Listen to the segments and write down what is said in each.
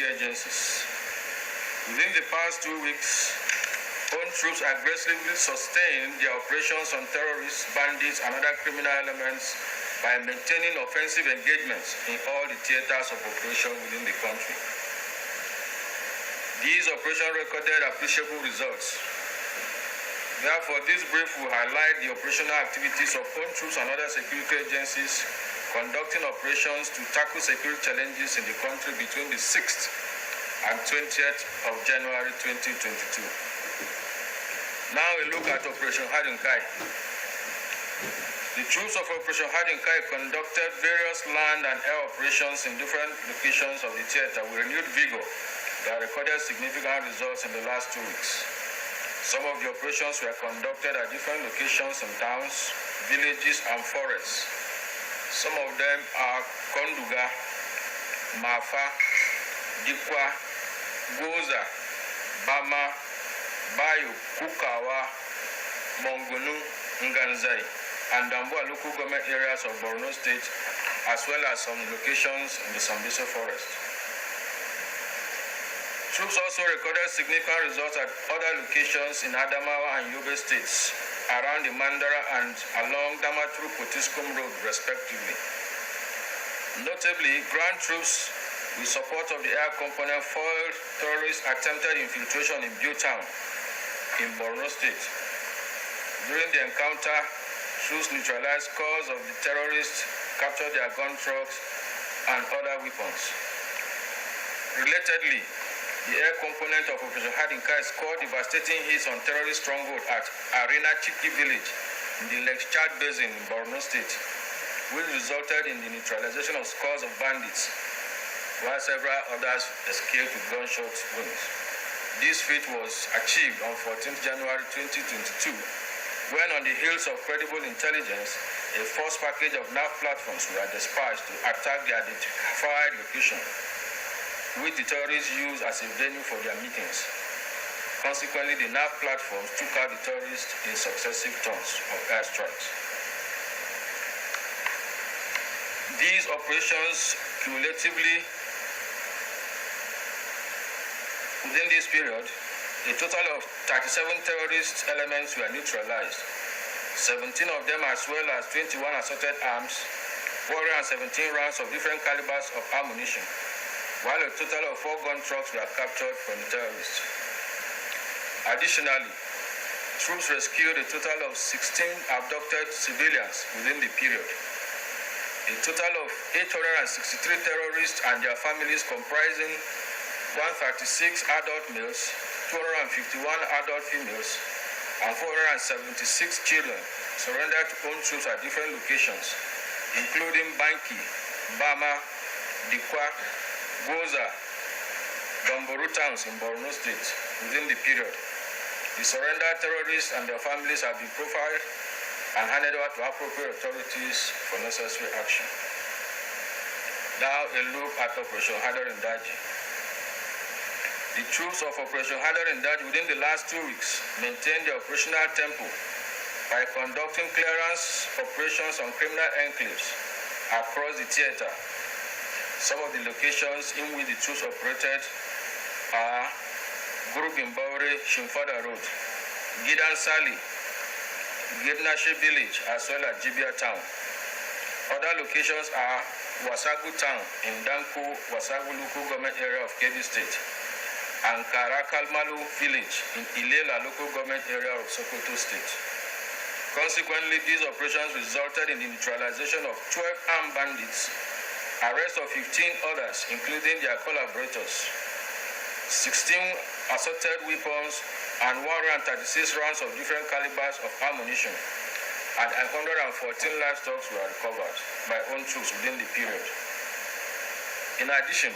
agencies. Within the past 2 weeks, own troops aggressively sustained their operations on terrorists, bandits, and other criminal elements by maintaining offensive engagements in all the theaters of operation within the country. These operations recorded appreciable results. Therefore, this brief will highlight the operational activities of own troops and other security agencies conducting operations to tackle security challenges in the country between the 6th and 20th of January 2022. Now a look at Operation HADARIN. The troops of Operation HADARIN conducted various land and air operations in different locations of the theater with renewed vigor that recorded significant results in the last 2 weeks. Some of the operations were conducted at different locations in towns, villages, and forests. Some of them are Konduga, Mafa, Dikwa, Goza, Bama, Bayo, Kukawa, Mongonu, Nganzai, and Damboa local government areas of Borno State, as well as some locations in the Sambisa forest. Troops also recorded significant results at other locations in Adamawa and Yobe States, around the Mandara and along Damaturu Potuskum Road, respectively. Notably, ground troops with support of the air component foiled terrorists' attempted infiltration in Butown in Borno State. During the encounter, troops neutralized scores of the terrorists, captured their gun trucks and other weapons. Relatedly, the air component of Operation HADARIN scored devastating hits on terrorist stronghold at Arena Chiki village in the Lake Chad Basin in Borno State, which resulted in the neutralization of scores of bandits, while several others escaped with gunshot wounds. This feat was achieved on 14th January 2022, when on the heels of credible intelligence, a force package of nav platforms were dispatched to attack the identified location, which the terrorists used as a venue for their meetings. Consequently, the nav platforms took out the terrorists in successive turns of airstrikes. These operations cumulatively, within this period, a total of 37 terrorist elements were neutralized, 17 of them as well as 21 assorted arms, 417 rounds of different calibers of ammunition, while a total of 4 gun trucks were captured from the terrorists. Additionally, troops rescued a total of 16 abducted civilians within the period. A total of 863 terrorists and their families, comprising 136 adult males, 251 adult females, and 476 children, surrendered to own troops at different locations, including Banki, Bama, Dikwa, Goza, Damboru towns in Borno State within the period. The surrendered terrorists and their families have been profiled and handed over to appropriate authorities for necessary action. Now a look at Operation HADARIN DAJI. The troops of Operation HADARIN DAJI within the last 2 weeks maintained their operational tempo by conducting clearance operations on criminal enclaves across the theater. Some of the locations in which the troops operated are Gurubimbaure, Shimfada Road, Gidan Sali, Gednashe Village, as well as Jibia Town. Other locations are Wasagu Town in Danko, Wasagu local government area of Kebbi State, and Karakalmalu Village in Ilela local government area of Sokoto State. Consequently, these operations resulted in the neutralization of 12 armed bandits, arrest of 15 others, including their collaborators, 16 assorted weapons, and 136 rounds of different calibers of ammunition, and 114 livestock were recovered by own troops within the period. In addition,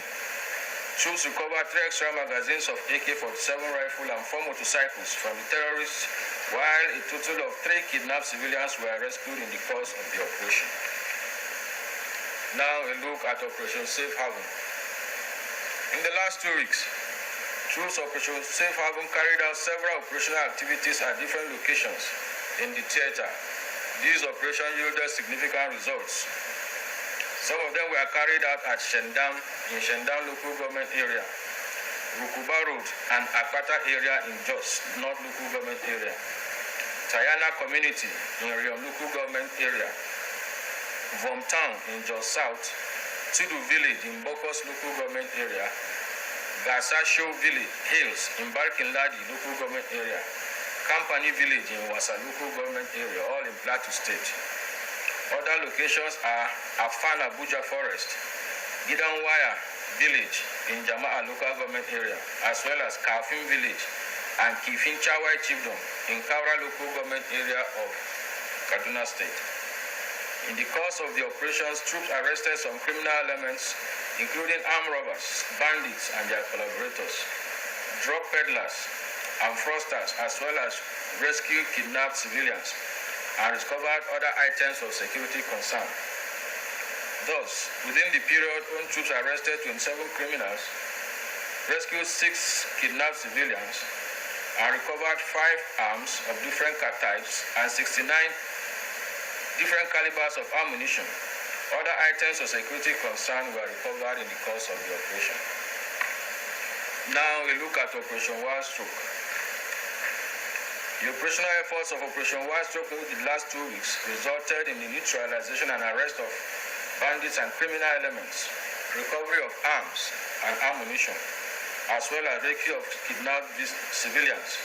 troops recovered 3 extra magazines of AK-47 rifle and 4 motorcycles from the terrorists, while a total of 3 kidnapped civilians were rescued in the course of the operation. Now a look at Operation Safe Haven. In the last 2 weeks, troops of Operation Safe Haven carried out several operational activities at different locations in the theater. These operations yielded significant results. Some of them were carried out at Shendam, in Shendan local government area, Rukuba Road and Akpata area in Jos, North local government area, Tayana community in Rion local government area, Vom Town in Jos South, Tudu village in Bokos local government area, Gasasho village, Hills in Barkinladi local government area, Kampani village in Wasa local government area, all in Plateau State. Other locations are Afan Abuja Forest, Gidanwaya village in Jama'a local government area, as well as Kafin village and Kifin Chawai Chiefdom in Kaura local government area of Kaduna State. In the course of the operations, troops arrested some criminal elements, including armed robbers, bandits, and their collaborators, drug peddlers, and fraudsters, as well as rescued kidnapped civilians, and discovered other items of security concern. Thus, within the period, own troops arrested 27 criminals, rescued 6 kidnapped civilians, and recovered 5 arms of different types and 69 different calibers of ammunition. Other items of security concern were recovered in the course of the operation. Now we look at Operation Wild Stroke. The operational efforts of Operation Wild Stroke over the last 2 weeks resulted in the neutralization and arrest of bandits and criminal elements, recovery of arms and ammunition, as well as rescue of kidnapped civilians.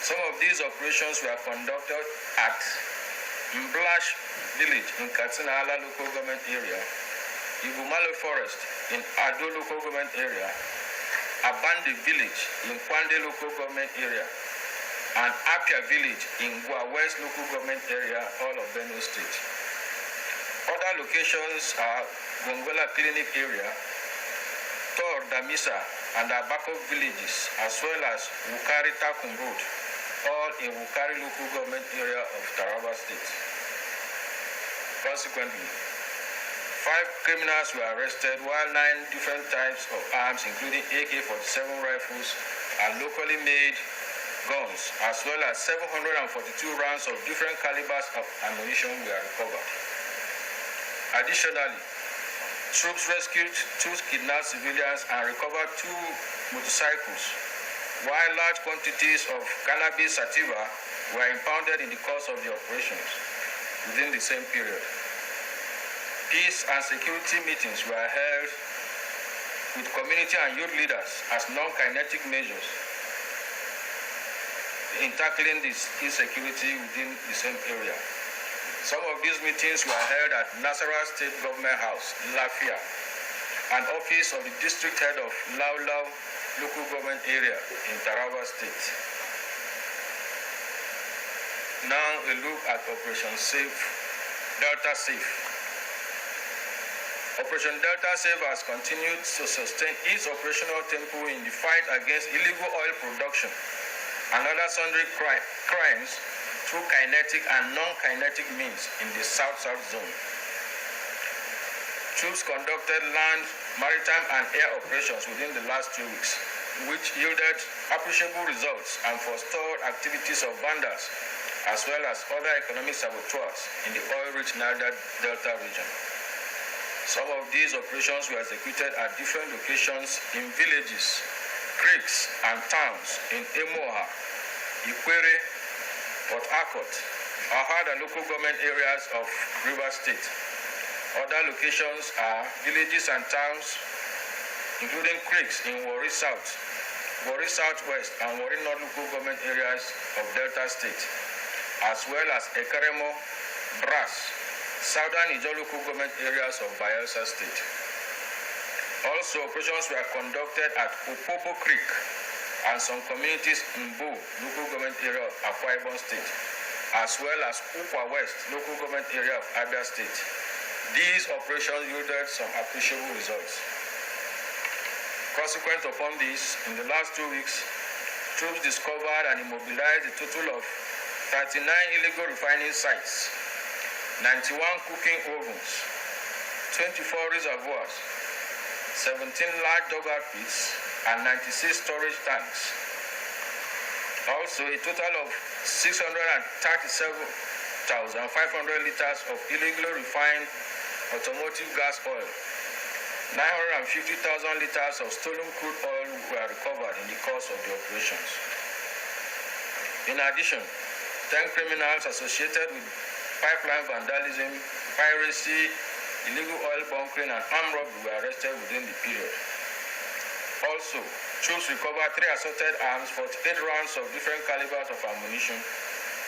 Some of these operations were conducted at Mblash village in Katsina Ala local government area, Igumale forest in Ado local government area, Abande village in Kwande local government area, and Apia village in Gwa West local government area, all of Borno State. Other locations are Gongola Clinic area, Tor Damisa and Abako villages, as well as Wukari Takum Road, all in Wukari local government area of Taraba State. Consequently, 5 criminals were arrested, while 9 different types of arms, including AK-47 rifles and locally made guns, as well as 742 rounds of different calibers of ammunition were recovered. Additionally, troops rescued 2 kidnapped civilians and recovered 2 motorcycles, while large quantities of cannabis sativa were impounded in the course of the operations within the same period. Peace and security meetings were held with community and youth leaders as non-kinetic measures in tackling this insecurity within the same area. Some of these meetings were held at Nasarawa State Government House, Lafia, and office of the district head of Laulau local government area in Taraba State. Now a look at Operation Delta Safe. Operation Delta Safe has continued to sustain its operational tempo in the fight against illegal oil production and other sundry crimes through kinetic and non-kinetic means in the South-South zone. Troops conducted land, maritime, and air operations within the last 2 weeks, which yielded appreciable results and forestalled activities of vandals, as well as other economic saboteurs in the oil-rich Niger Delta region. Some of these operations were executed at different locations in villages, creeks, and towns in Emoha, Ikwere, Port Harcourt, Ahada local government areas of River State. Other locations are villages and towns, including creeks in Warri South, Warri Southwest, and Warri North local government areas of Delta State, as well as Ekaremo, Brass, Southern Ijo local government areas of Bayelsa State. Also, operations were conducted at Opobo Creek and some communities in Bo local government area of Akwa Ibom State, as well as Ukwa West local government area of Abia State. These operations yielded some appreciable results. Consequent upon this, in the last 2 weeks, troops discovered and immobilized a total of 39 illegal refining sites, 91 cooking ovens, 24 reservoirs, 17 large dugout pits, and 96 storage tanks. Also, a total of 637,500 liters of illegally refined automotive gas oil, 950,000 liters of stolen crude oil were recovered in the course of the operations. In addition, 10 criminals associated with pipeline vandalism, piracy, illegal oil bunkering, and armed robbery were arrested within the period. Also, troops recovered 3 assorted arms, 48 rounds of different calibers of ammunition,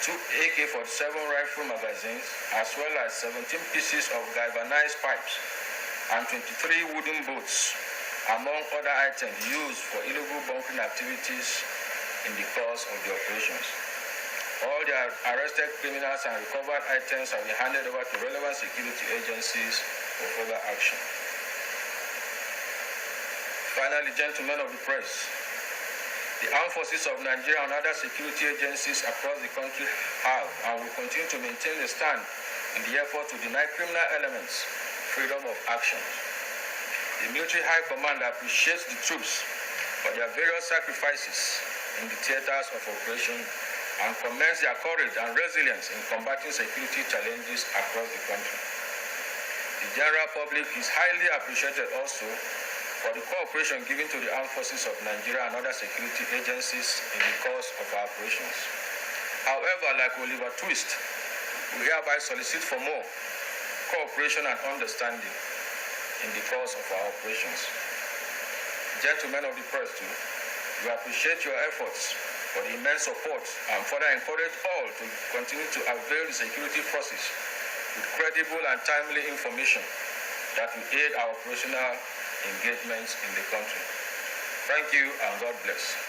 2 AK-47 rifle magazines, as well as 17 pieces of galvanized pipes and 23 wooden boats, among other items used for illegal bunkering activities in the course of the operations. All the arrested criminals and recovered items have been handed over to relevant security agencies for further action. Finally, gentlemen of the press, the armed forces of Nigeria and other security agencies across the country have and will continue to maintain a stand in the effort to deny criminal elements freedom of action. The Military High Command appreciates the troops for their various sacrifices in the theaters of operation and commends their courage and resilience in combating security challenges across the country. The general public is highly appreciated also for the cooperation given to the armed forces of Nigeria and other security agencies in the course of our operations. However, like Oliver Twist, we hereby solicit for more cooperation and understanding in the course of our operations. Gentlemen of the press too, we appreciate your efforts for the immense support and further encourage all to continue to avail the security forces with credible and timely information that will aid our operational engagements in the country. Thank you and God bless.